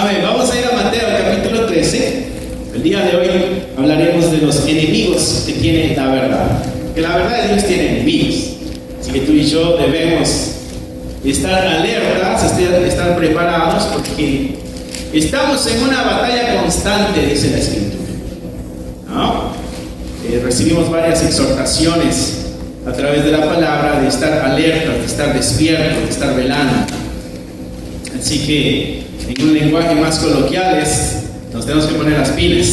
Amén. Vamos a ir a Mateo capítulo 13. El día de hoy hablaremos de los enemigos que tiene la verdad. Que la verdad de Dios tiene enemigos. Así que tú y yo debemos estar alertas, estar preparados, porque estamos en una batalla constante, dice la Escritura, ¿no? Recibimos varias exhortaciones a través de la palabra de estar alertas, de estar despiertos, de estar velando. Así que en un lenguaje más coloquial nos tenemos que poner las pilas.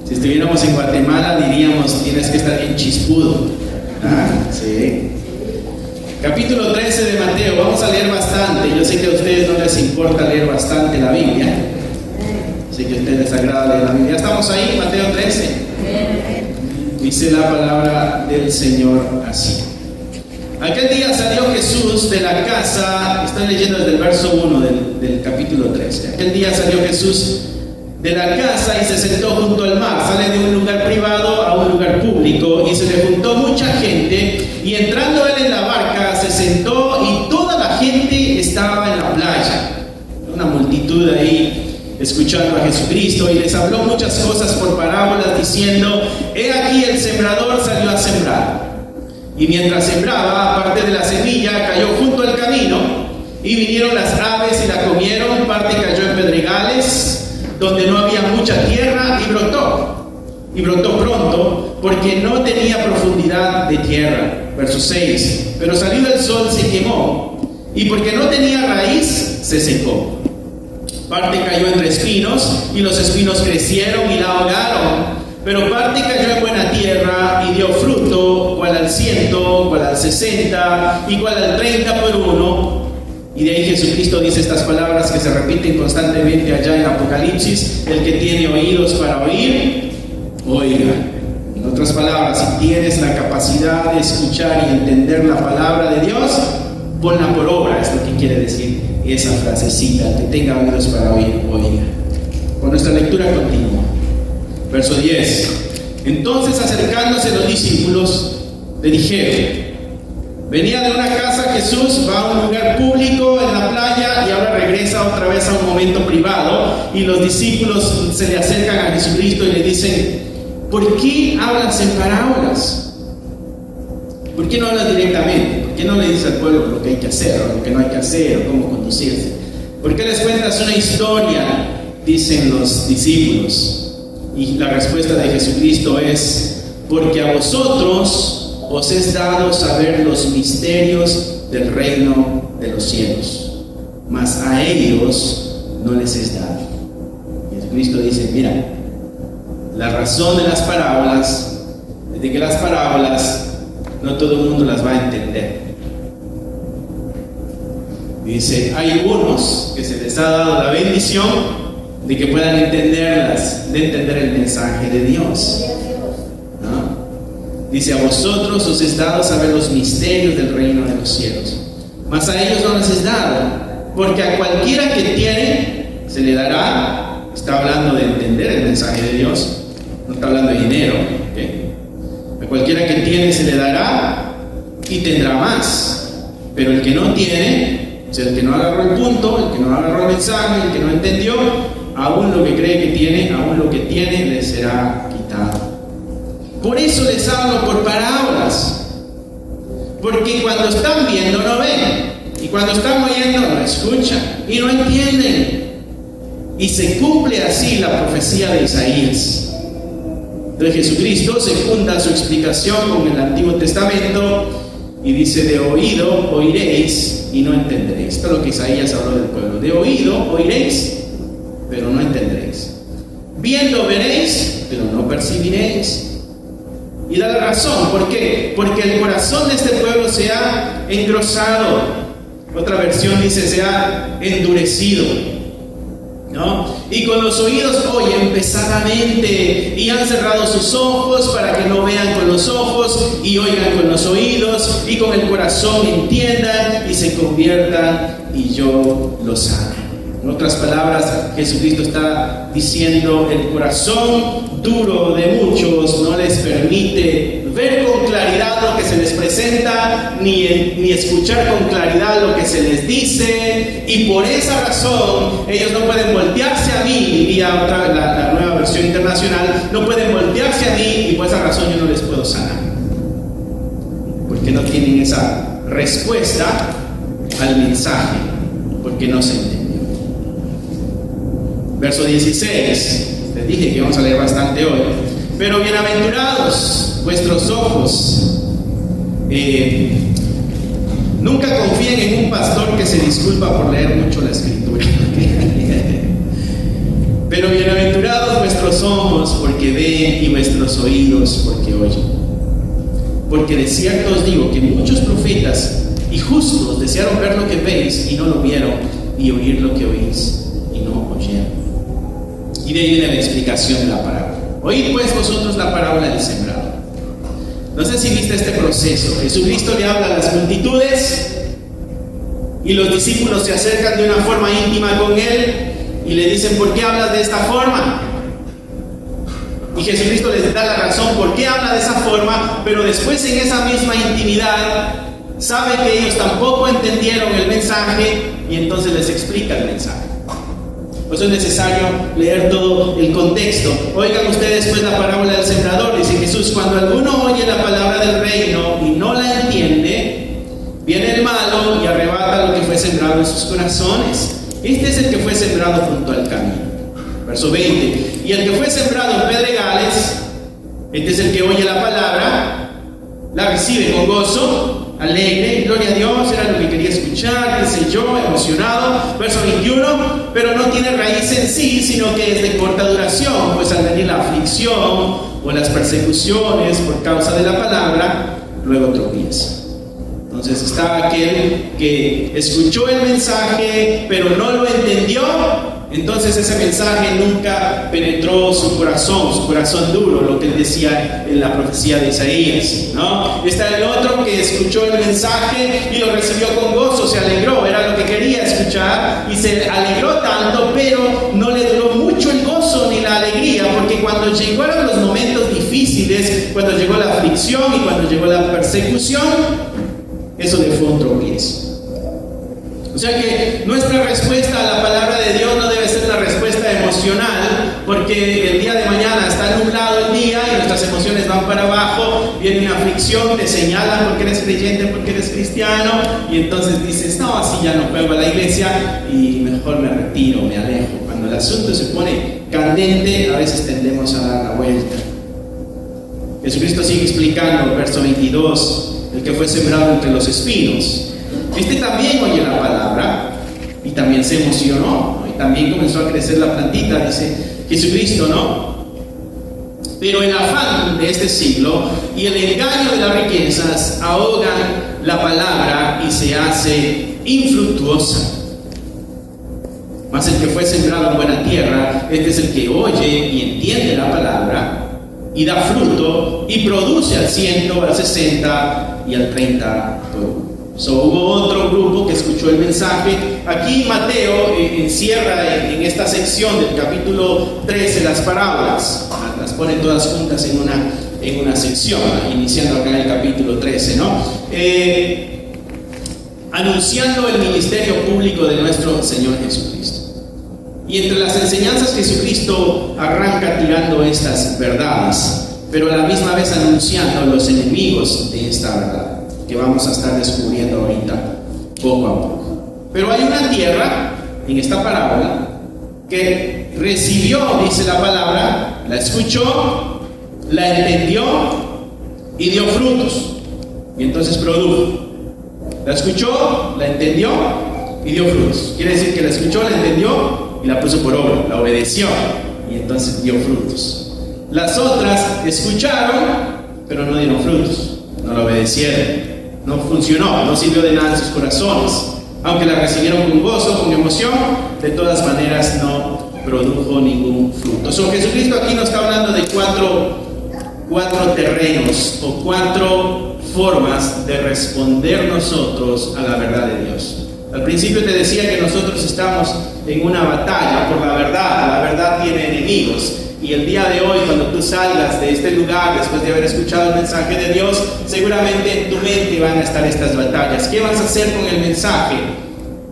Si estuviéramos en Guatemala diríamos: tienes que estar bien chispudo. Sí. Capítulo 13 de Mateo. Vamos a leer bastante. Yo sé que a ustedes no les importa leer bastante la Biblia. Sé que a ustedes les agrada leer la Biblia. Estamos ahí, Mateo 13. Dice la palabra del Señor así: aquel día salió Jesús de la casa. Estoy leyendo desde el verso 1 del capítulo 13. Aquel día salió Jesús de la casa y se sentó junto al mar. Sale de un lugar privado a un lugar público, y se le juntó mucha gente, y entrando él en la barca se sentó, y toda la gente estaba en la playa. Una multitud ahí escuchando a Jesucristo, y les habló muchas cosas por parábolas, diciendo: he aquí el sembrador salió a sembrar. Y mientras sembraba, aparte de la semilla cayó junto al camino, y vinieron las aves y la comieron. Parte cayó en pedregales, donde no había mucha tierra, y brotó pronto, porque no tenía profundidad de tierra. Verso 6: pero salido el sol se quemó, y porque no tenía raíz, se secó. Parte cayó entre espinos, y los espinos crecieron y la ahogaron. Pero parte cayó en buena tierra y dio fruto, cual al 100, cual al 60 y cual al 30 por uno. Y de ahí Jesucristo dice estas palabras que se repiten constantemente allá en Apocalipsis: el que tiene oídos para oír, oiga. En otras palabras, si tienes la capacidad de escuchar y entender la palabra de Dios, ponla por obra. Es lo que quiere decir esa frasecita: el que tenga oídos para oír, oiga. Con nuestra lectura continua. Verso 10: entonces, acercándose los discípulos, le dijeron. Venía de una casa Jesús, va a un lugar público en la playa, y ahora regresa otra vez a un momento privado, y los discípulos se le acercan a Jesucristo y le dicen: ¿por qué hablas en parábolas? ¿Por qué no hablas directamente? ¿Por qué no le dices al pueblo lo que hay que hacer, o lo que no hay que hacer, o cómo conducirse? ¿Por qué les cuentas una historia?, dicen los discípulos. Y la respuesta de Jesucristo es: porque a vosotros os es dado saber los misterios del reino de los cielos, mas a ellos no les es dado. Jesucristo dice: mira, la razón de las parábolas es de que las parábolas no todo el mundo las va a entender. Dice: hay unos que se les ha dado la bendición de que puedan entenderlas, de entender el mensaje de Dios, ¿no? Dice: a vosotros os es dado saber los misterios del reino de los cielos, mas a ellos no les es dado, porque a cualquiera que tiene se le dará. Está hablando de entender el mensaje de Dios, no está hablando de dinero, ¿okay? A cualquiera que tiene se le dará y tendrá más, pero el que no tiene, o sea, el que no agarró el punto, el que no agarró el mensaje, el que no entendió, aún lo que cree que tiene, aún lo que tiene le será quitado. Por eso les hablo por parábolas, porque cuando están viendo no ven, y cuando están oyendo no escuchan y no entienden. Y se cumple así la profecía de Isaías. Entonces Jesucristo se funda su explicación con el Antiguo Testamento y dice: de oído oiréis y no entenderéis. Esto es lo que Isaías habló del pueblo: de oído oiréis, pero no entenderéis. Viendo veréis, pero no percibiréis. Y da la razón. ¿Por qué? Porque el corazón de este pueblo se ha engrosado. Otra versión dice: se ha endurecido, ¿no? Y con los oídos oyen pesadamente, y han cerrado sus ojos para que no vean con los ojos y oigan con los oídos, y con el corazón entiendan y se conviertan, y yo los sane. En otras palabras, Jesucristo está diciendo: el corazón duro de muchos no les permite ver con claridad lo que se les presenta, ni escuchar con claridad lo que se les dice, y por esa razón ellos no pueden voltearse a mí, diría la Nueva Versión Internacional, no pueden voltearse a mí, y por esa razón yo no les puedo sanar, porque no tienen esa respuesta al mensaje, porque no se entendió. Verso 16, les dije que vamos a leer bastante hoy. Pero bienaventurados vuestros ojos. Nunca confíen en un pastor que se disculpa por leer mucho la escritura. Pero bienaventurados vuestros ojos porque ven, y vuestros oídos porque oyen. Porque de cierto os digo que muchos profetas y justos desearon ver lo que veis y no lo vieron, y oír lo que oís y no oyeron. Y de ahí viene la explicación de la parábola. Oíd pues vosotros la parábola del sembrador. No sé si viste este proceso. Jesucristo le habla a las multitudes y los discípulos se acercan de una forma íntima con él y le dicen: ¿por qué hablas de esta forma? Y Jesucristo les da la razón por qué habla de esa forma, pero después, en esa misma intimidad, sabe que ellos tampoco entendieron el mensaje y entonces les explica el mensaje. Por eso es necesario leer todo el contexto. Oigan ustedes pues la parábola del sembrador. Dice Jesús: cuando alguno oye la palabra del reino y no la entiende, viene el malo y arrebata lo que fue sembrado en sus corazones. Este es el que fue sembrado junto al camino. Verso 20. Y el que fue sembrado en pedregales, este es el que oye la palabra, la recibe con gozo, alegre, gloria a Dios, era lo que quería escuchar, qué sé yo, emocionado. Verso 21, pero no tiene raíz en sí, sino que es de corta duración, pues al venir la aflicción o las persecuciones por causa de la palabra, luego tropieza. Entonces está aquel que escuchó el mensaje, pero no lo entendió. Entonces ese mensaje nunca penetró su corazón duro, lo que él decía en la profecía de Isaías, ¿no? Está el otro que escuchó el mensaje y lo recibió con gozo, se alegró, era lo que quería escuchar y se alegró tanto, pero no le duró mucho el gozo ni la alegría, porque cuando llegaron los momentos difíciles, cuando llegó la aflicción y cuando llegó la persecución, eso le fue un tropiezo. O sea que nuestra respuesta a la palabra de Dios no debe ser una respuesta emocional, porque el día de mañana está nublado el día y nuestras emociones van para abajo, viene una aflicción, te señalan porque eres creyente, porque eres cristiano, y entonces dices: no, así ya no juego a la iglesia y mejor me retiro, me alejo. Cuando el asunto se pone candente, a veces tendemos a dar la vuelta. Jesucristo sigue explicando, verso 22, el que fue sembrado entre los espinos. Este también oye la palabra y también se emocionó, ¿no? Y también comenzó a crecer la plantita, dice Jesucristo, ¿no? Pero el afán de este siglo y el engaño de las riquezas ahogan la palabra y se hace infructuosa. Mas el que fue sembrado en buena tierra, este es el que oye y entiende la palabra y da fruto y produce al 100, al 60 y al 30 por uno. Hubo otro grupo que escuchó el mensaje. Aquí Mateo encierra en esta sección del capítulo 13 las parábolas, las pone todas juntas en una sección, iniciando acá en el capítulo 13, ¿no? Anunciando el ministerio público de nuestro Señor Jesucristo. Y entre las enseñanzas, Jesucristo arranca tirando estas verdades, pero a la misma vez anunciando los enemigos de esta verdad, que vamos a estar descubriendo ahorita poco a poco. Pero hay una tierra en esta parábola que recibió, dice la palabra, la escuchó, la entendió y dio frutos, y entonces produjo. La escuchó, la entendió y dio frutos. Quiere decir que la escuchó, la entendió y la puso por obra, la obedeció y entonces dio frutos. Las otras escucharon, pero no dieron frutos, no la obedecieron. No funcionó, no sirvió de nada en sus corazones. Aunque la recibieron con gozo, con emoción, de todas maneras no produjo ningún fruto. Jesucristo aquí nos está hablando de cuatro terrenos o 4 formas de responder nosotros a la verdad de Dios. Al principio te decía que nosotros estamos en una batalla por la verdad. La verdad tiene enemigos. Y el día de hoy, cuando tú salgas de este lugar, después de haber escuchado el mensaje de Dios, seguramente en tu mente van a estar estas batallas. ¿Qué vas a hacer con el mensaje?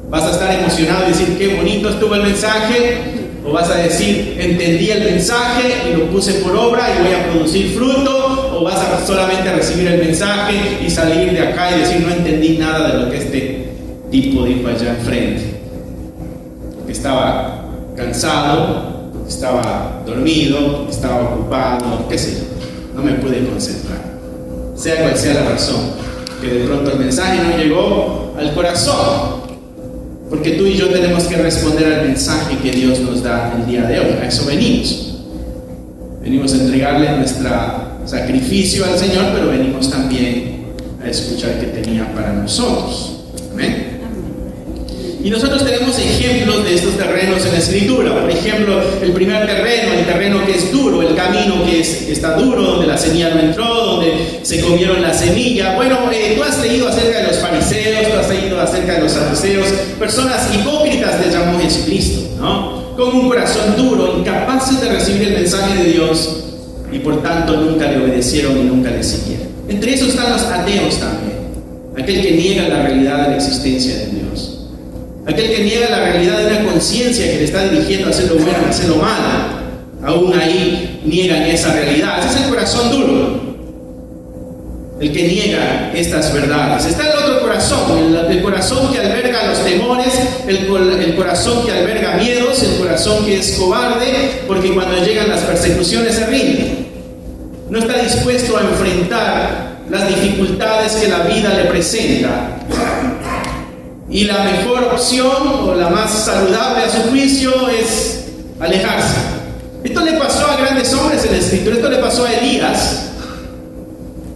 ¿Vas a estar emocionado y decir qué bonito estuvo el mensaje? ¿O vas a decir entendí el mensaje y lo puse por obra y voy a producir fruto? ¿O vas a solamente recibir el mensaje y salir de acá y decir no entendí nada de lo que este tipo dijo allá enfrente? Porque estaba cansado, porque estaba dormido, porque estaba ocupado, qué sé yo, no me pude concentrar. Sea cual sea la razón, que de pronto el mensaje no llegó al corazón. Porque tú y yo tenemos que responder al mensaje que Dios nos da el día de hoy. A eso venimos. Venimos a entregarle nuestro sacrificio al Señor, pero venimos también a escuchar qué tenía para nosotros. Amén. Y nosotros tenemos ejemplos de estos terrenos en la Escritura. Por ejemplo, el primer terreno, el terreno que es duro, el camino que está duro, donde la semilla no entró, donde se comieron la semilla. Bueno, tú has leído acerca de los fariseos, tú has leído acerca de los saduceos, personas hipócritas les llamó Jesucristo, ¿no? Con un corazón duro, incapaces de recibir el mensaje de Dios y por tanto nunca le obedecieron y nunca le siguieron. Entre esos están los ateos también, aquel que niega la realidad de la existencia de Dios. Aquel que niega la realidad de una conciencia que le está dirigiendo a hacer lo bueno, a hacer lo malo, aún ahí niegan esa realidad. Ese es el corazón duro, el que niega estas verdades. Está el otro corazón, el corazón que alberga los temores, el corazón que alberga miedos, el corazón que es cobarde, porque cuando llegan las persecuciones se rinde. No está dispuesto a enfrentar las dificultades que la vida le presenta. Y la mejor opción o la más saludable a su juicio es alejarse. Esto le pasó a grandes hombres en la Escritura. Esto le pasó a Elías.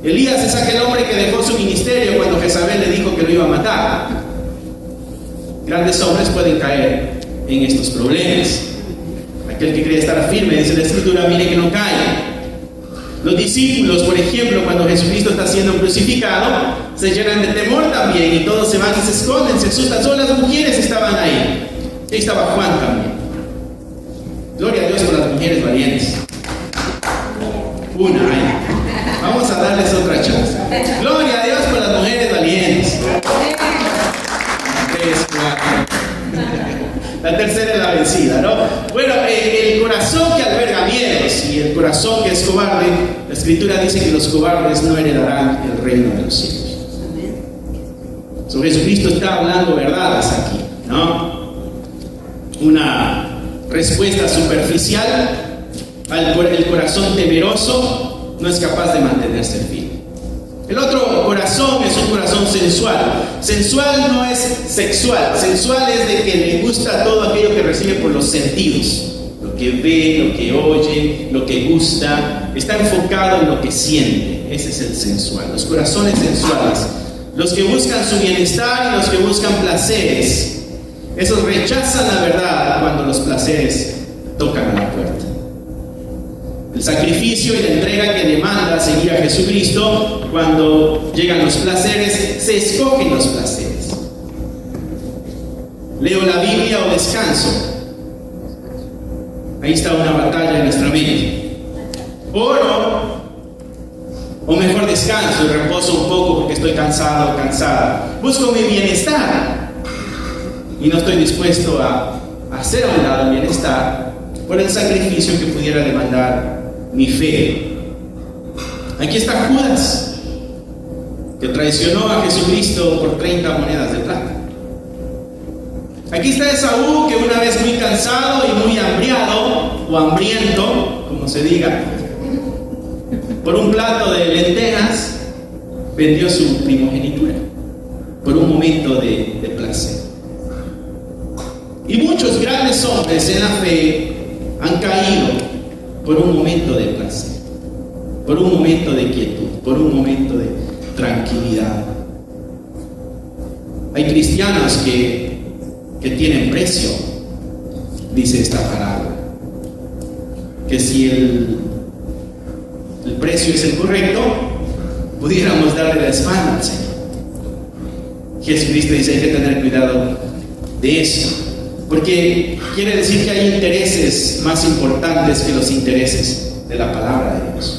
Elías es aquel hombre que dejó su ministerio cuando Jezabel le dijo que lo iba a matar. Grandes hombres pueden caer en estos problemas. Aquel que cree estar firme, dice la Escritura, mire que no cae. Los discípulos, por ejemplo, cuando Jesucristo está siendo crucificado, se llenan de temor también y todos se van y se esconden, se asustan. Solo las mujeres estaban ahí. Ahí estaba Juan también. Gloria a Dios por las mujeres valientes. Una ahí. Vamos a darles otra chance. Gloria a Dios por las mujeres valientes. 3, 4. La tercera es la vencida, ¿no? Bueno, el corazón que alberga miedos y el corazón que es cobarde, la Escritura dice que los cobardes no heredarán el reino de los cielos. So, Jesucristo está hablando verdades aquí, ¿no? Una respuesta superficial al corazón temeroso no es capaz de mantenerse firme. El otro corazón es un corazón sensual. Sensual no es sexual. Sensual es de que le gusta todo aquello que recibe por los sentidos. Lo que ve, lo que oye, lo que gusta. Está enfocado en lo que siente. Ese es el sensual. Los corazones sensuales. Los que buscan su bienestar y los que buscan placeres. Esos rechazan la verdad cuando los placeres tocan a la puerta. El sacrificio y la entrega que demanda seguir a Jesucristo, cuando llegan los placeres, se escogen los placeres. ¿Leo la Biblia o descanso? Ahí está una batalla en nuestra mente. ¿Oro o mejor descanso y reposo un poco porque estoy cansado o cansada? Busco mi bienestar y no estoy dispuesto a hacer a un lado el bienestar por el sacrificio que pudiera demandar mi fe. Aquí está Judas, que traicionó a Jesucristo por 30 monedas de plata. Aquí está Esaú, que una vez muy cansado y muy hambriado, o hambriento, como se diga, por un plato de lentejas, vendió su primogenitura, por un momento de placer. Y muchos grandes hombres en la fe han caído por un momento de placer, por un momento de quietud, por un momento de tranquilidad. Hay cristianos que tienen precio, dice esta parábola, que si el precio es el correcto, pudiéramos darle la espalda al Señor. Jesucristo dice: hay que tener cuidado de eso, porque quiere decir que hay intereses más importantes que los intereses de la palabra de Dios.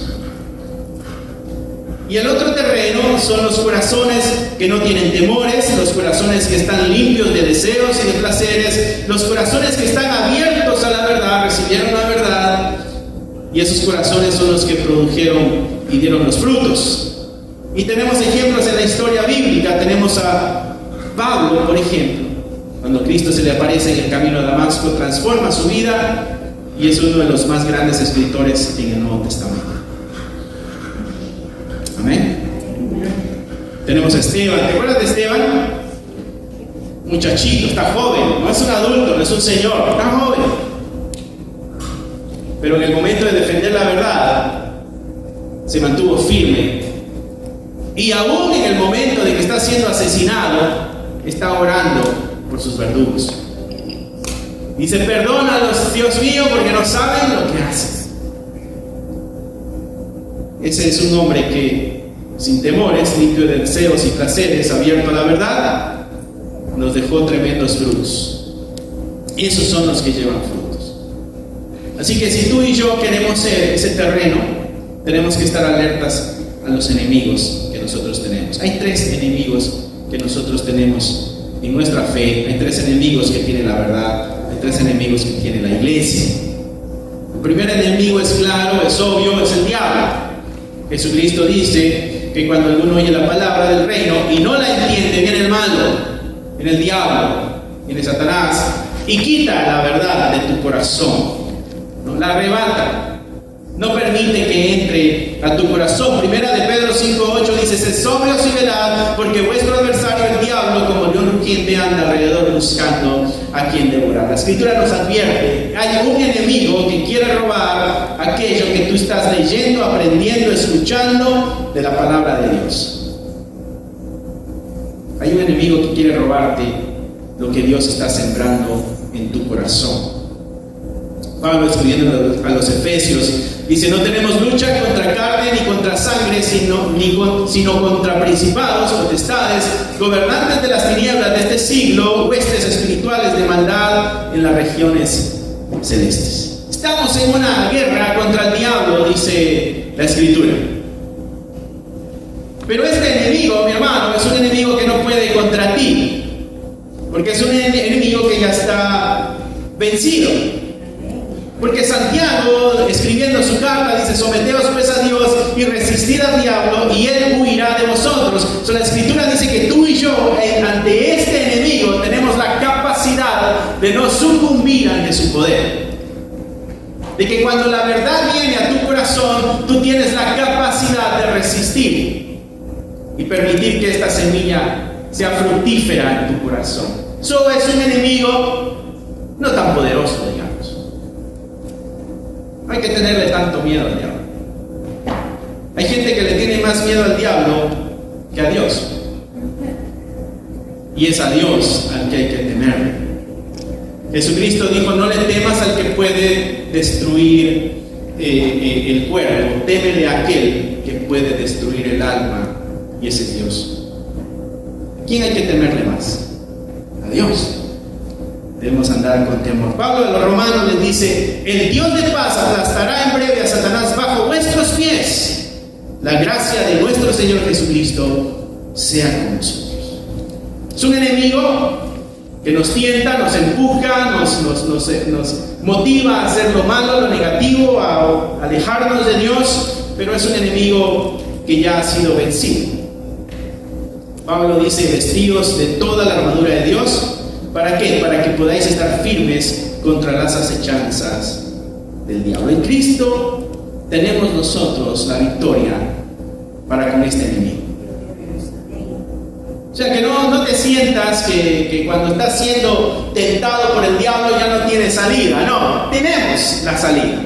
Y el otro terreno son los corazones que no tienen temores, los corazones que están limpios de deseos y de placeres, los corazones que están abiertos a la verdad, recibieron la verdad, y esos corazones son los que produjeron y dieron los frutos. Y tenemos ejemplos en la historia bíblica. Tenemos a Pablo, por ejemplo, cuando Cristo se le aparece en el camino a Damasco, transforma su vida y es uno de los más grandes escritores en el Nuevo Testamento. Amén. Tenemos a Esteban. ¿Te acuerdas de Esteban? Muchachito, está joven, no es un adulto, no es un señor, está joven. Pero en el momento de defender la verdad, se mantuvo firme. Y aún en el momento de que está siendo asesinado, está orando por sus verdugos. Dice: perdónalos, Dios mío, porque no saben lo que hacen. Ese es un hombre que, sin temores, limpio de deseos y placeres, abierto a la verdad, nos dejó tremendos frutos. Esos son los que llevan frutos. Así que si tú y yo queremos ser ese terreno, tenemos que estar alertas a los enemigos que nosotros tenemos. Hay 3 enemigos que nosotros tenemos en nuestra fe. Hay 3 enemigos que tiene la verdad. Hay 3 enemigos que tiene la iglesia. El primer enemigo es claro, es obvio, es el diablo. Jesucristo dice que cuando alguno oye la palabra del reino y no la entiende, viene el malo, viene el diablo, viene Satanás y quita la verdad de tu corazón, ¿no? La arrebata, no permite que entre a tu corazón. Primera de Pedro 5:8 dice: sed sobrios y velad, porque vuestro adversario el diablo, como león rugiente, anda alrededor buscando a quien devorar. La Escritura nos advierte: hay un enemigo que quiere robar aquello que tú estás leyendo, aprendiendo, escuchando de la palabra de Dios. Hay un enemigo que quiere robarte lo que Dios está sembrando en tu corazón. Pablo, escribiendo a los Efesios, dice: no tenemos lucha contra carne ni contra sangre, sino contra principados, potestades, gobernantes de las tinieblas de este siglo, huestes espirituales de maldad en las regiones celestes. Estamos en una guerra contra el diablo, dice la Escritura. Pero este enemigo, mi hermano, es un enemigo que no puede contra ti, porque es un enemigo que ya está vencido. Porque Santiago, escribiendo su carta, dice: someteos pues a Dios y resistid al diablo y él huirá de vosotros. La Escritura dice que tú y yo, ante este enemigo, tenemos la capacidad de no sucumbir ante su poder. De que cuando la verdad viene a tu corazón, tú tienes la capacidad de resistir y permitir que esta semilla sea fructífera en tu corazón. Eso es un enemigo no tan poderoso, digamos. No hay que tenerle tanto miedo al diablo. Hay gente que le tiene más miedo al diablo que a Dios. Y es a Dios al que hay que temerle. Jesucristo dijo: no le temas al que puede destruir el cuerpo, témele a aquel que puede destruir el alma, y ese es Dios. ¿A quién hay que temerle más? A Dios. Debemos andar con temor. Pablo de los Romanos les dice: el Dios de paz aplastará en breve a Satanás bajo vuestros pies. La gracia de nuestro Señor Jesucristo sea con nosotros. Es un enemigo que nos tienta, nos empuja, nos motiva a hacer lo malo, lo negativo, a alejarnos de Dios, pero es un enemigo que ya ha sido vencido. Pablo dice: vestidos de toda la armadura de Dios. ¿Para qué? Para que podáis estar firmes contra las acechanzas del diablo. En Cristo tenemos nosotros la victoria para con este enemigo. O sea, que no te sientas que cuando estás siendo tentado por el diablo ya no tienes salida. No, tenemos la salida.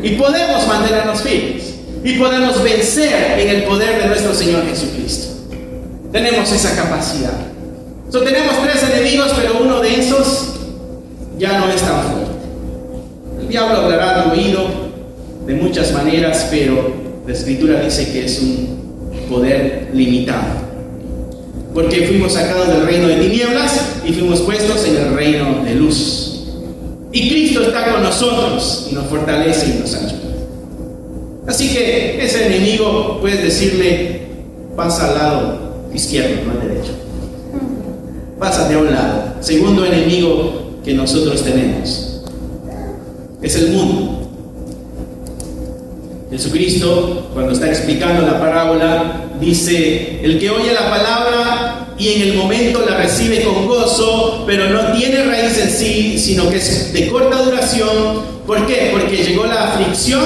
Y podemos mantenernos firmes. Y podemos vencer en el poder de nuestro Señor Jesucristo. Tenemos esa capacidad. Tenemos 3 enemigos, pero uno de esos ya no es tan fuerte. El diablo hablará al oído de muchas maneras, pero la Escritura dice que es un poder limitado. porque fuimos sacados del reino de tinieblas y fuimos puestos en el reino de luz. Y Cristo está con nosotros y nos fortalece y nos ayuda. Así que ese enemigo, puedes decirle, pasa al lado izquierdo, no al derecho. Pásate a un lado. Segundo enemigo que nosotros tenemos es el mundo. Jesucristo, cuando está explicando la parábola, dice: el que oye la palabra y en el momento la recibe con gozo, pero no tiene raíz en sí, sino que es de corta duración. ¿Por qué? Porque llegó la aflicción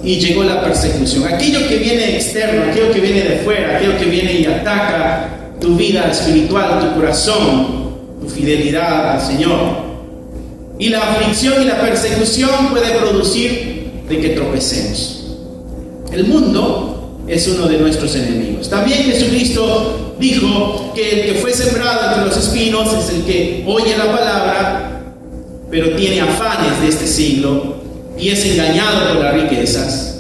y llegó la persecución. Aquello que viene externo, aquello que viene de fuera, aquello que viene y ataca tu vida espiritual, tu corazón, tu fidelidad al Señor. Y la aflicción y la persecución puede producir de que tropecemos. El mundo es uno de nuestros enemigos. También Jesucristo dijo que el que fue sembrado entre los espinos es el que oye la palabra, pero tiene afanes de este siglo y es engañado por las riquezas.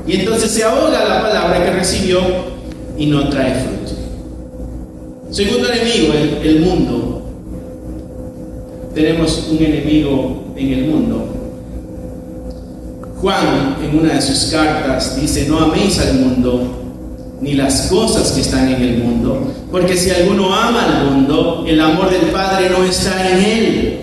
Y entonces se ahoga la palabra que recibió y no trae fruto. Segundo enemigo, el mundo. Tenemos un enemigo en el mundo. Juan, en una de sus cartas, dice: no améis al mundo, ni las cosas que están en el mundo, porque si alguno ama al mundo, el amor del Padre no está en él.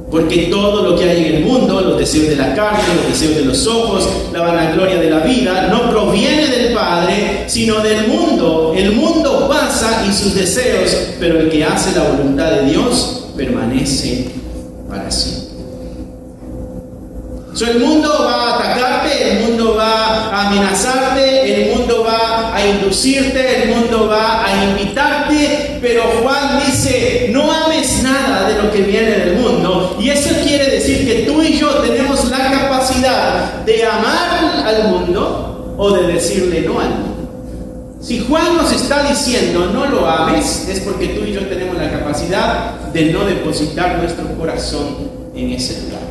Porque todo lo que hay en el mundo, los deseos de la carne, los deseos de los ojos, la vanagloria de la vida, no proviene del Padre, sino del mundo. El mundo pasa y sus deseos, pero el que hace la voluntad de Dios permanece para siempre. El mundo va a atacarte, el mundo va a amenazarte, el mundo va a inducirte, el mundo va a invitarte, pero Juan dice: no ames nada de lo que viene del mundo. Y eso quiere decir que tú y yo tenemos la capacidad de amar al mundo o de decirle no al mundo. Si Juan nos está diciendo no lo ames, es porque tú y yo tenemos la capacidad de no depositar nuestro corazón en ese lugar.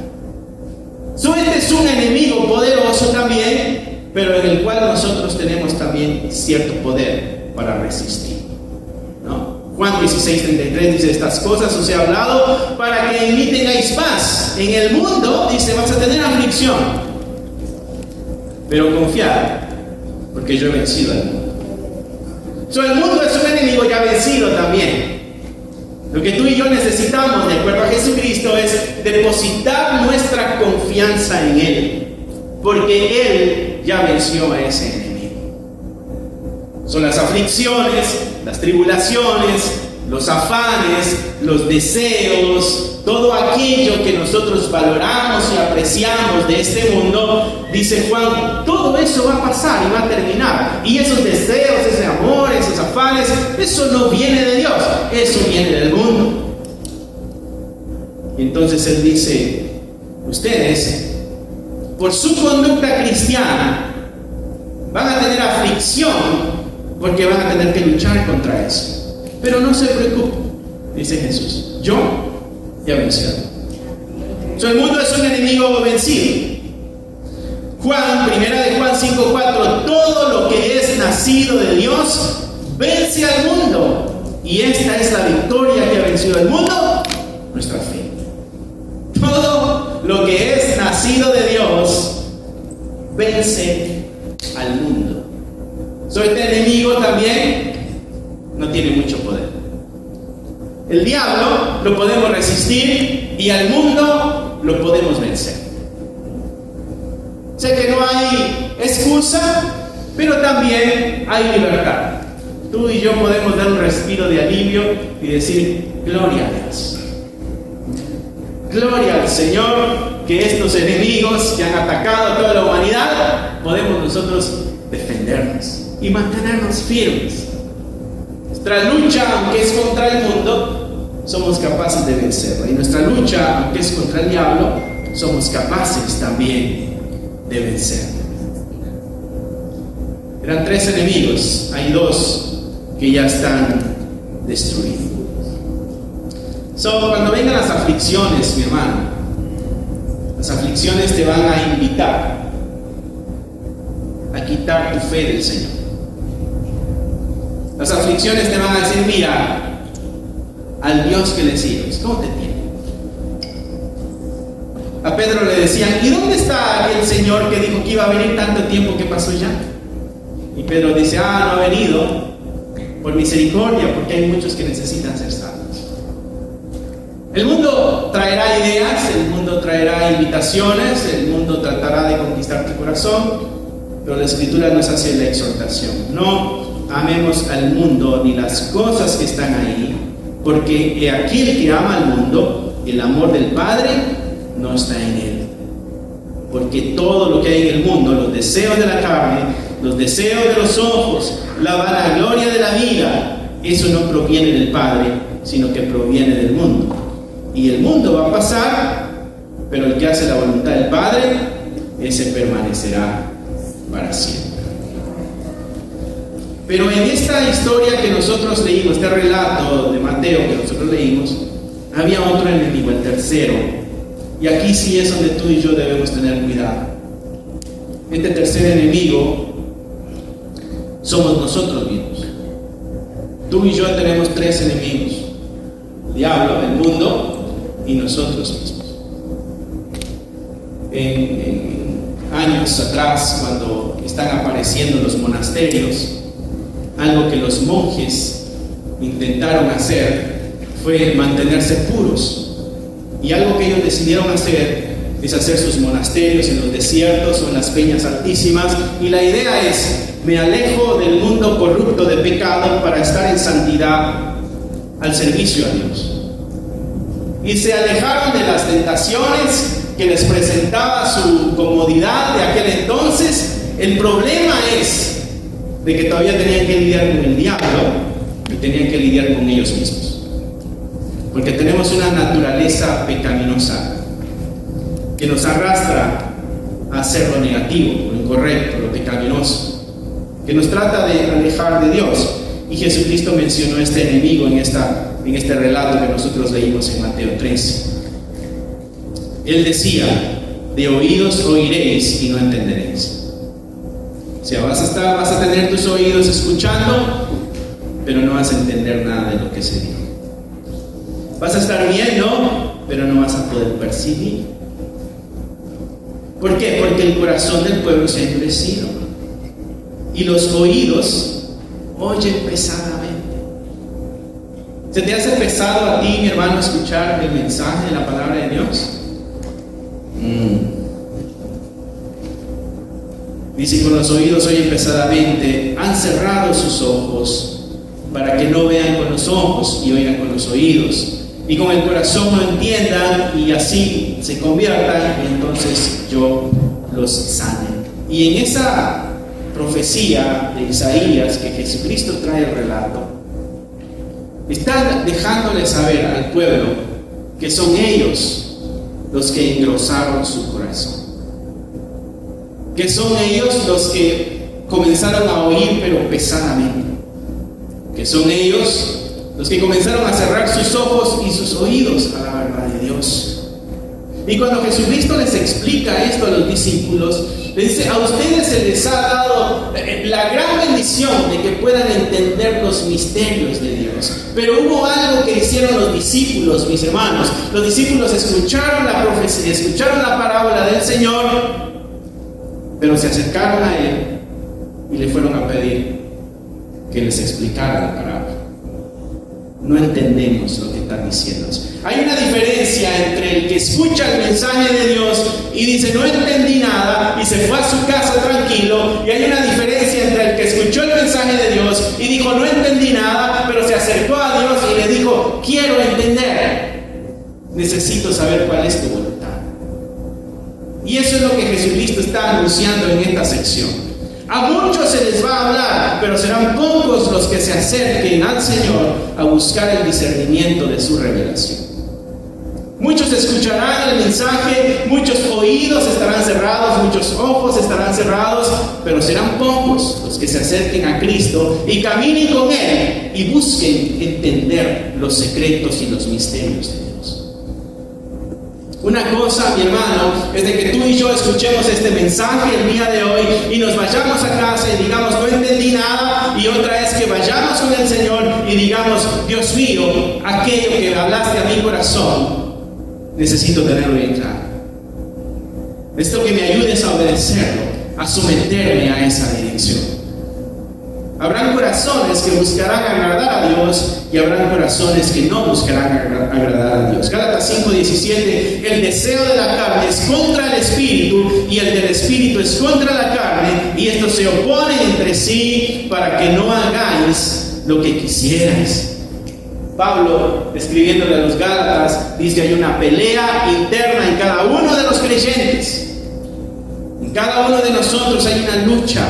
Este es un enemigo poderoso también, pero en el cual nosotros tenemos también cierto poder para resistir, ¿no? Juan 16:33 dice: estas cosas os he hablado para que en mí tengáis paz. En el mundo, dice, vas a tener aflicción, pero confiad, porque yo he vencido al mundo. El mundo es un enemigo ya vencido también. Lo que tú y yo necesitamos, de acuerdo a Jesucristo, es depositar nuestra confianza en Él, porque Él ya venció a ese enemigo. Son las aflicciones, las tribulaciones, los afanes, los deseos, todo aquello que nosotros valoramos y apreciamos de este mundo. Dice Juan, todo eso va a pasar y va a terminar. Y esos deseos, ese amor, esos afanes, eso no viene de Dios, eso viene del mundo. Y entonces Él dice: ustedes, por su conducta cristiana, van a tener aflicción, porque van a tener que luchar contra eso. Pero no se preocupen, dice Jesús, yo ya vencí. El mundo es un enemigo vencido. Primera de Juan 5:4, todo lo que es nacido de Dios vence al mundo. Y esta es la victoria que ha vencido al mundo, nuestra fe. Todo lo que es nacido de Dios vence al mundo. Este enemigo también no tiene mucho poder. El diablo lo podemos resistir y al mundo lo podemos vencer. Sé que no hay excusa, pero también hay libertad. Tú y yo podemos dar un respiro de alivio y decir: gloria a Dios. Gloria al Señor, que estos enemigos que han atacado a toda la humanidad, podemos nosotros defendernos y mantenernos firmes. Nuestra lucha, aunque es contra el mundo, somos capaces de vencerla. Y nuestra lucha, aunque es contra el diablo, somos capaces también de vencerla. Eran 3 enemigos, hay 2 que ya están destruidos. Cuando vengan las aflicciones, mi hermano, las aflicciones te van a invitar a quitar tu fe del Señor. Las aflicciones te van a decir, mira, al Dios que le sirves, ¿cómo te tiene? A Pedro le decían, ¿y dónde está aquel Señor que dijo que iba a venir tanto tiempo que pasó ya? Y Pedro dice, no ha venido por misericordia, porque hay muchos que necesitan ser salvos. El mundo traerá ideas, el mundo traerá invitaciones, el mundo tratará de conquistar tu corazón, pero la Escritura nos hace la exhortación: no amemos al mundo ni las cosas que están ahí, porque aquel que ama al mundo, el amor del Padre no está en él. Porque todo lo que hay en el mundo, los deseos de la carne, los deseos de los ojos, la vanagloria de la vida, eso no proviene del Padre, sino que proviene del mundo. Y el mundo va a pasar, pero el que hace la voluntad del Padre, ese permanecerá para siempre. Pero en esta historia que nosotros leímos, este relato de Mateo que nosotros leímos, había otro enemigo, el tercero. Y aquí sí es donde tú y yo debemos tener cuidado. Este tercer enemigo somos nosotros mismos. Tú y yo tenemos tres enemigos: el diablo, el mundo y nosotros mismos. En años atrás, cuando están apareciendo los monasterios, algo que los monjes intentaron hacer fue mantenerse puros. Y algo que ellos decidieron hacer es hacer sus monasterios en los desiertos o en las peñas altísimas. Y la idea es: me alejo del mundo corrupto de pecado para estar en santidad al servicio a Dios. Y se alejaron de las tentaciones que les presentaba su comodidad de aquel entonces. El problema es de que todavía tenían que lidiar con el diablo y tenían que lidiar con ellos mismos. Porque tenemos una naturaleza pecaminosa que nos arrastra a hacer lo negativo, lo incorrecto, lo pecaminoso, que nos trata de alejar de Dios. Y Jesucristo mencionó este enemigo en este relato que nosotros leímos en Mateo 13. Él decía: de oídos oiréis y no entenderéis. O sea, vas a tener tus oídos escuchando, pero no vas a entender nada de lo que se dice. Vas a estar viendo, pero no vas a poder percibir. ¿Por qué? Porque el corazón del pueblo se ha endurecido y los oídos oyen pesadamente. ¿Se te hace pesado a ti, mi hermano, escuchar el mensaje de la palabra de Dios? Dice: con los oídos oyen pesadamente, han cerrado sus ojos para que no vean con los ojos y oigan con los oídos, y con el corazón no entiendan y así se conviertan, y entonces yo los sane. Y en esa profecía de Isaías que Jesucristo trae el relato, está dejándole saber al pueblo que son ellos los que engrosaron su corazón, que son ellos los que comenzaron a oír pero pesadamente, que son ellos los que comenzaron a cerrar sus ojos y sus oídos a la verdad de Dios. Y cuando Jesucristo les explica esto a los discípulos, les dice: a ustedes se les ha dado la gran bendición de que puedan entender los misterios de Dios. Pero hubo algo que hicieron los discípulos, mis hermanos. Los discípulos escucharon la profecía, escucharon la parábola del Señor, pero se acercaron a Él y le fueron a pedir que les explicara la parábola. No entendemos lo que están diciendo. Hay una diferencia entre el que escucha el mensaje de Dios y dice: no entendí nada, y se fue a su casa tranquilo. Y hay una diferencia entre el que escuchó el mensaje de Dios y dijo: no entendí nada, pero se acercó a Dios y le dijo: quiero entender, necesito saber cuál es tu voluntad. Y eso es lo que Jesucristo está anunciando en esta sección. A muchos se les va a hablar, pero serán pocos los que se acerquen al Señor a buscar el discernimiento de su revelación. Muchos escucharán el mensaje, muchos oídos estarán cerrados, muchos ojos estarán cerrados, pero serán pocos los que se acerquen a Cristo y caminen con Él y busquen entender los secretos y los misterios de Dios. Una cosa, mi hermano, es de que tú y yo escuchemos este mensaje el día de hoy y nos vayamos a casa y digamos, no entendí nada. Y otra es que vayamos con el Señor y digamos, Dios mío, aquello que hablaste a mi corazón, necesito tenerlo bien claro. Esto que me ayudes a obedecerlo, a someterme a esa dirección. Habrán corazones que buscarán agradar a Dios y habrán corazones que no buscarán agradar a Dios. Gálatas 5:17, el deseo de la carne es contra el espíritu y el del espíritu es contra la carne, y estos se oponen entre sí para que no hagáis lo que quisierais. Pablo, escribiéndole a los Gálatas, dice: hay una pelea interna en cada uno de los creyentes. En cada uno de nosotros hay una lucha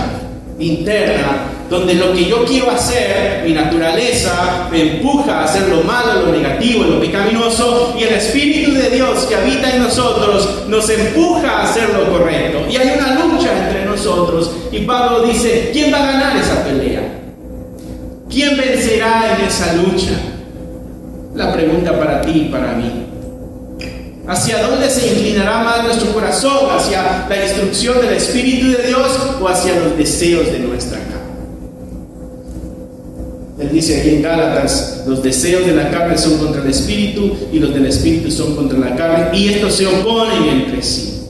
interna, donde lo que yo quiero hacer, mi naturaleza, me empuja a hacer lo malo, lo negativo, lo pecaminoso, y el Espíritu de Dios que habita en nosotros nos empuja a hacer lo correcto. Y hay una lucha entre nosotros, y Pablo dice: ¿quién va a ganar esa pelea? ¿Quién vencerá en esa lucha? La pregunta para ti y para mí. ¿Hacia dónde se inclinará más nuestro corazón? ¿Hacia la instrucción del Espíritu de Dios o hacia los deseos de nuestra carne? Él dice aquí en Gálatas: los deseos de la carne son contra el Espíritu y los del Espíritu son contra la carne, y estos se oponen entre sí.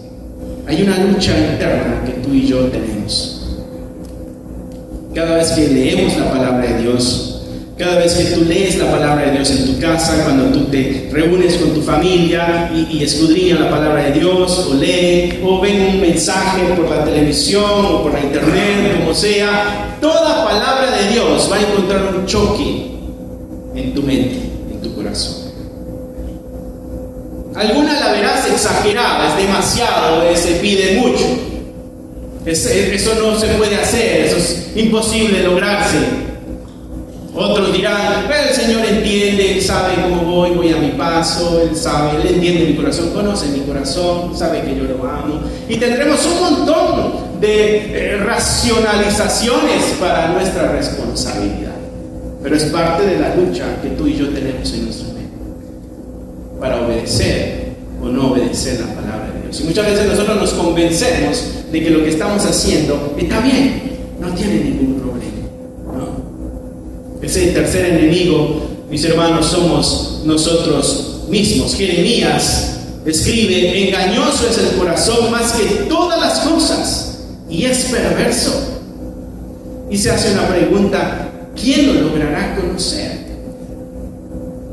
Hay una lucha interna que tú y yo tenemos. Cada vez que leemos la palabra de Dios, cada vez que tú lees la palabra de Dios en tu casa, cuando tú te reúnes con tu familia y escudriñan la palabra de Dios, o leen, o ven un mensaje por la televisión o por la internet, como sea, toda palabra de Dios va a encontrar un choque en tu mente, en tu corazón. Alguna la verás exagerada, es demasiado, se pide mucho. Eso no se puede hacer, eso es imposible lograrse. Otros dirán: pero el Señor entiende, Él sabe cómo voy a mi paso, Él sabe, Él entiende mi corazón, conoce mi corazón, sabe que yo lo amo. Y tendremos un montón de racionalizaciones para nuestra responsabilidad. Pero es parte de la lucha que tú y yo tenemos en nuestra mente para obedecer o no obedecer la palabra de Dios. Y muchas veces nosotros nos convencemos de que lo que estamos haciendo está bien, no tiene ningún problema. Ese tercer enemigo, mis hermanos, somos nosotros mismos. Jeremías escribe: engañoso es el corazón más que todas las cosas y es perverso. Y se hace una pregunta: ¿quién lo logrará conocer?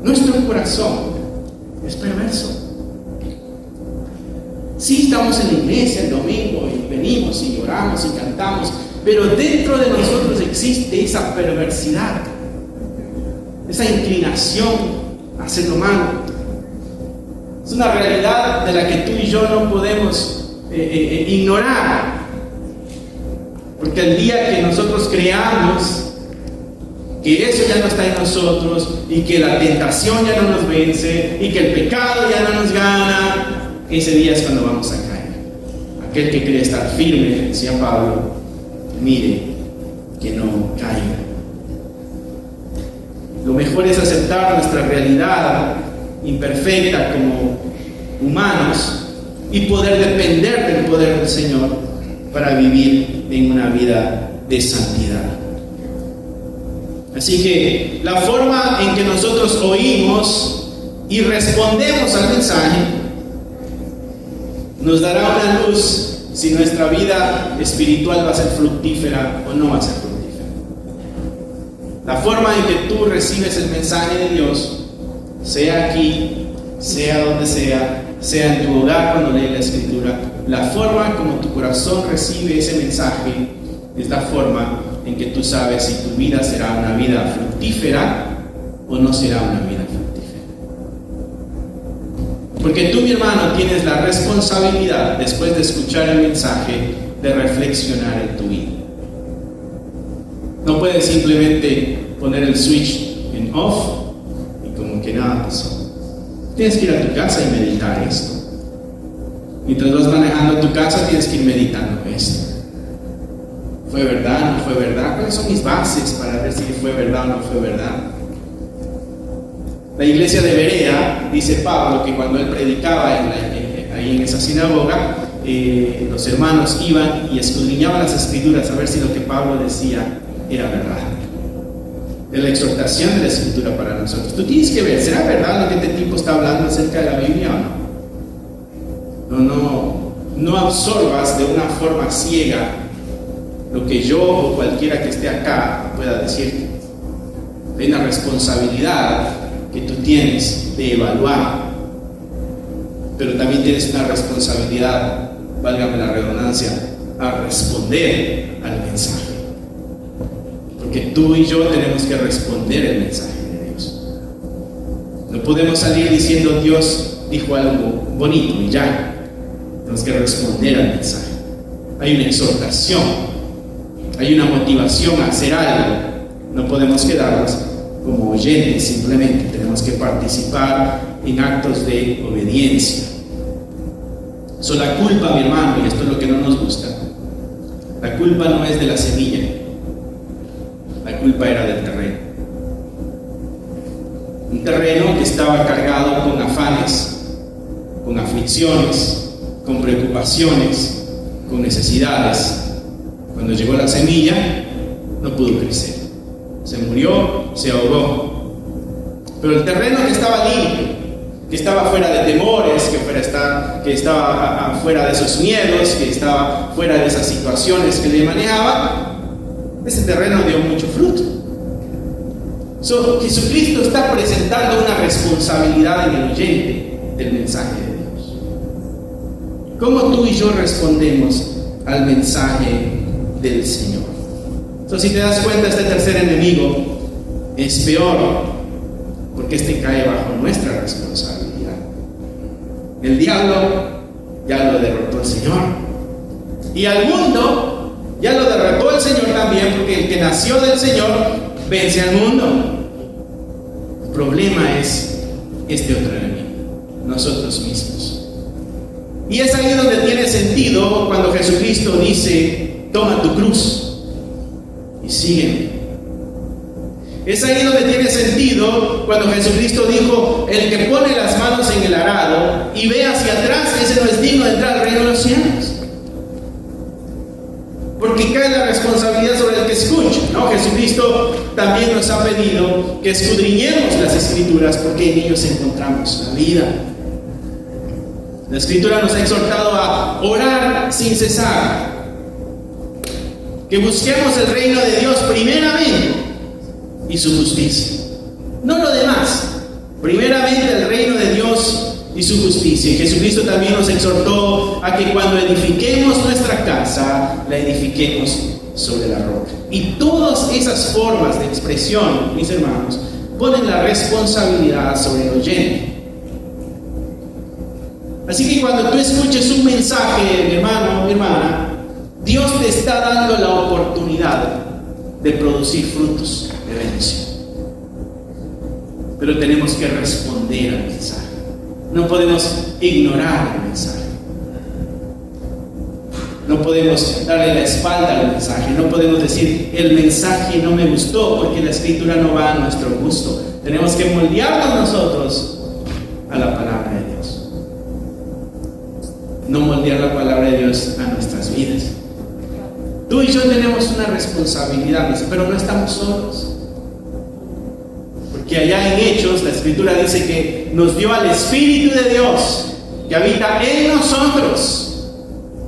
Nuestro corazón es perverso. Sí, estamos en la iglesia el domingo y venimos y oramos y cantamos, pero dentro de nosotros existe esa perversidad, esa inclinación a hacer lo malo. Es una realidad de la que tú y yo no podemos ignorar, porque el día que nosotros creamos que eso ya no está en nosotros y que la tentación ya no nos vence y que el pecado ya no nos gana, ese día es cuando vamos a caer. Aquel que cree estar firme, decía Pablo, mire que no caiga. Lo mejor es aceptar nuestra realidad imperfecta como humanos y poder depender del poder del Señor para vivir en una vida de santidad. Así que la forma en que nosotros oímos y respondemos al mensaje nos dará una luz si nuestra vida espiritual va a ser fructífera o no va a ser fructífera. La forma en que tú recibes el mensaje de Dios, sea aquí, sea donde sea en tu hogar cuando lees la Escritura, la forma como tu corazón recibe ese mensaje es la forma en que tú sabes si tu vida será una vida fructífera o no será una vida fructífera. Porque tú, mi hermano, tienes la responsabilidad, después de escuchar el mensaje, de reflexionar en tu vida. No puedes simplemente poner el switch en off y como que nada pasó. Tienes que ir a tu casa y meditar esto. Mientras vas manejando tu casa, tienes que ir meditando esto. ¿Fue verdad? ¿No fue verdad? ¿Cuáles son mis bases para ver si fue verdad o no fue verdad? La iglesia de Berea, dice Pablo, que cuando él predicaba ahí en esa sinagoga, los hermanos iban y escudriñaban las escrituras a ver si lo que Pablo decía era verdad. Es la exhortación de la escritura para nosotros. Tú tienes que ver, ¿será verdad lo que este tipo está hablando acerca de la Biblia o no? No absorbas de una forma ciega lo que yo o cualquiera que esté acá pueda decirte. Hay una responsabilidad que tú tienes de evaluar, pero también tienes una responsabilidad, válgame la redundancia, a responder al mensaje. Porque tú y yo tenemos que responder el mensaje de Dios. No podemos salir diciendo Dios dijo algo bonito y ya. Tenemos que responder al mensaje. Hay una exhortación, hay una motivación a hacer algo. No podemos quedarnos como oyentes, simplemente tenemos que participar en actos de obediencia. La culpa, mi hermano, y esto es lo que no nos gusta, la culpa no es de la semilla, la culpa era del terreno. Un terreno que estaba cargado con afanes, con aflicciones, con preocupaciones, con necesidades. Cuando llegó la semilla, no pudo crecer. Se murió, se ahogó. Pero el terreno que estaba limpio, que estaba fuera de temores, que estaba fuera de esos miedos, que estaba fuera de esas situaciones que le manejaban, ese terreno dio mucho fruto. Jesucristo está presentando una responsabilidad en el oyente del mensaje de Dios. ¿Cómo tú y yo respondemos al mensaje del Señor? Si te das cuenta, este tercer enemigo es peor, porque este cae bajo nuestra responsabilidad. El diablo ya lo derrotó el Señor, y al mundo ya lo derrotó el Señor también, porque el que nació del Señor vence al mundo. El problema es este otro enemigo, nosotros mismos. Y es ahí donde tiene sentido cuando Jesucristo dice: toma tu cruz y sígueme. Es ahí donde tiene sentido cuando Jesucristo dijo: el que pone las manos en el arado y ve hacia atrás, ese no es digno de entrar al reino de los cielos. Porque cae la responsabilidad sobre el que escucha, ¿no? Jesucristo también nos ha pedido que escudriñemos las Escrituras, porque en ellos encontramos la vida. La Escritura nos ha exhortado a orar sin cesar, que busquemos el reino de Dios primeramente y su justicia, no lo demás. Primeramente el reino de Dios y su justicia. Y Jesucristo también nos exhortó a que cuando edifiquemos nuestra casa, la edifiquemos sobre la roca. Y todas esas formas de expresión, mis hermanos, ponen la responsabilidad sobre el oyente. Así que cuando tú escuches un mensaje, mi hermano, mi hermana, Dios te está dando la oportunidad de producir frutos de bendición. Pero tenemos que responder al mensaje. No podemos ignorar el mensaje. No podemos darle la espalda al mensaje. No podemos decir: el mensaje no me gustó, porque la Escritura no va a nuestro gusto. Tenemos que moldearnos nosotros a la palabra de Dios. No moldear la palabra de Dios a nuestras vidas. Tú y yo tenemos una responsabilidad, pero no estamos solos. Porque allá en Hechos, la Escritura dice que nos dio al Espíritu de Dios que habita en nosotros.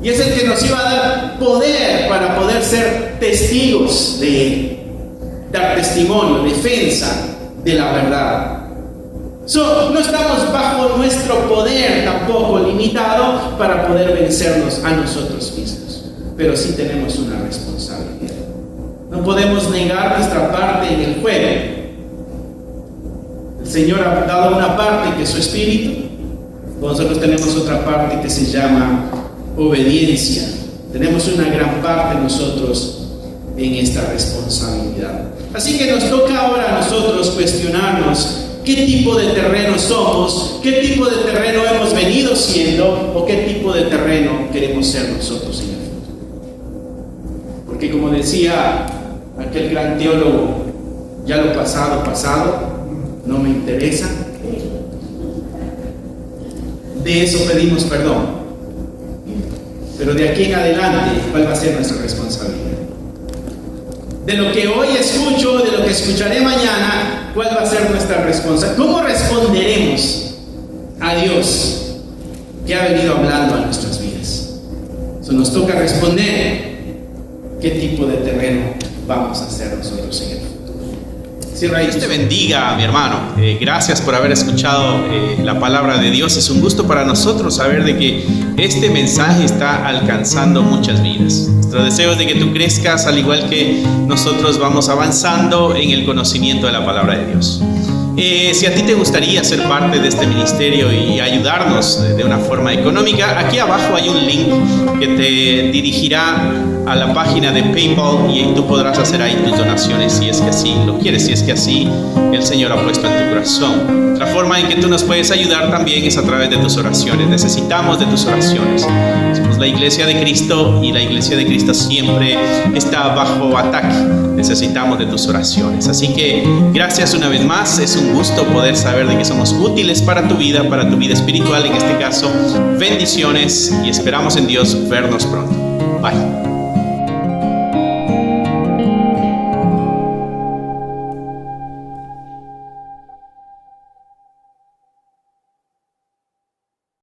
Y es el que nos iba a dar poder para poder ser testigos de Él. Dar testimonio, defensa de la verdad. No estamos bajo nuestro poder tampoco limitado para poder vencernos a nosotros mismos. Pero sí tenemos una responsabilidad. No podemos negar nuestra parte en el juego. El Señor ha dado una parte que es su Espíritu. Nosotros tenemos otra parte que se llama obediencia. Tenemos una gran parte nosotros en esta responsabilidad. Así que nos toca ahora a nosotros cuestionarnos qué tipo de terreno somos, qué tipo de terreno hemos venido siendo, o qué tipo de terreno queremos ser nosotros en el futuro. Porque como decía aquel gran teólogo, ya lo pasado, pasado, no me interesa. De eso pedimos perdón. Pero de aquí en adelante, ¿cuál va a ser nuestra responsabilidad? De lo que hoy escucho, de lo que escucharé mañana, ¿cuál va a ser nuestra responsabilidad? ¿Cómo responderemos a Dios que ha venido hablando a nuestras vidas? Eso nos toca responder. ¿Qué tipo de terreno vamos a hacer nosotros en el futuro? Dios te bendiga, mi hermano. Gracias por haber escuchado la palabra de Dios. Es un gusto para nosotros saber de que este mensaje está alcanzando muchas vidas. Nuestro deseo es de que tú crezcas al igual que nosotros vamos avanzando en el conocimiento de la palabra de Dios. Si a ti te gustaría ser parte de este ministerio y ayudarnos de una forma económica, aquí abajo hay un link que te dirigirá a la página de PayPal y tú podrás hacer ahí tus donaciones si es que así lo quieres, si es que así el Señor ha puesto en tu corazón. Otra forma en que tú nos puedes ayudar también es a través de tus oraciones. Necesitamos de tus oraciones. Somos la Iglesia de Cristo y la Iglesia de Cristo siempre está bajo ataque. Necesitamos de tus oraciones. Así que gracias una vez más. Es un gusto poder saber de que somos útiles para tu vida espiritual en este caso. Bendiciones y esperamos en Dios vernos pronto. Bye.